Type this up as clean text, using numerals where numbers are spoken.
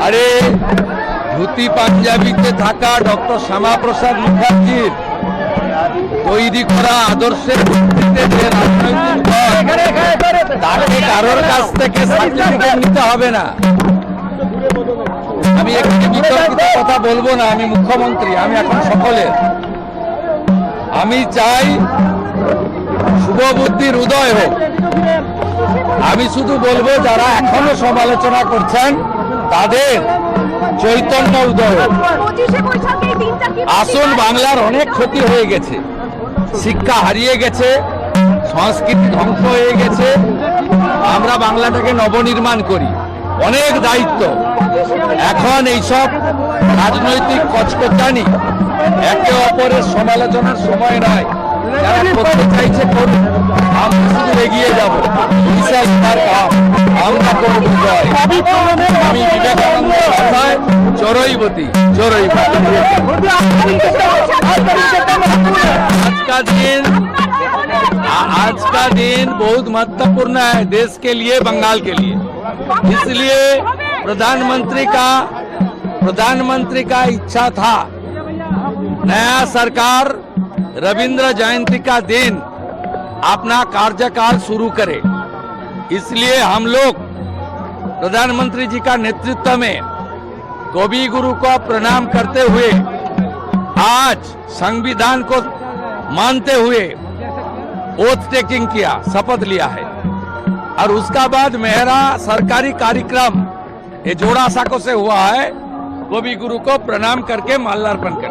আরে ধুতি পাঞ্জাবিতে থাকা ডক্টর শ্যামাপ্রসাদ মুখার্জির তৈরি করা আদর্শের ভিত্তিতে যে রাজনৈতিক দল, তাকে কারোর কাছ থেকে সার্টিফিকেট নিতে হবে না। আমি একটি বিতর্কিত কথা বলবো না, আমি মুখ্যমন্ত্রী, আমি এখন সকলের। আমি চাই শুভবুদ্ধির উদয় হোক। আমি শুধু বলবো যারা এখনো সমালোচনা করছেন তাদের চৈতন্য উদয় হোক। আসল বাংলার অনেক ক্ষতি হয়ে গেছে, শিক্ষা হারিয়ে গেছে, সংস্কৃতি ধ্বংস হয়ে গেছে। আমরা বাংলাটাকে নবনির্মাণ করি, অনেক দায়িত্ব। এখন এইসব রাজনৈতিক কচকচানি, একে অপরের সমালোচনার সময় নয়। যারা করতে চাইছে করুন, আমরা শুধু এগিয়ে যাব। আমরা করব জয়। আমি বিবেকানন্দের ভাষায় চড়ইবতী চড়ইবতী। आज का दिन बहुत महत्वपूर्ण है देश के लिए, बंगाल के लिए। इसलिए प्रधानमंत्री का इच्छा था नया सरकार रविंद्र जयंती का दिन अपना कार्यकाल शुरू करे। इसलिए हम लोग प्रधानमंत्री जी का नेतृत्व में कवि गुरु को प्रणाम करते हुए आज संविधान को मानते हुए ओथ टेकिंग किया, शपथ लिया है। और उसका बाद मेरा सरकारी कार्यक्रम ये जोड़ा साको से हुआ है, कवि गुरु को प्रणाम करके माल्यार्पण कर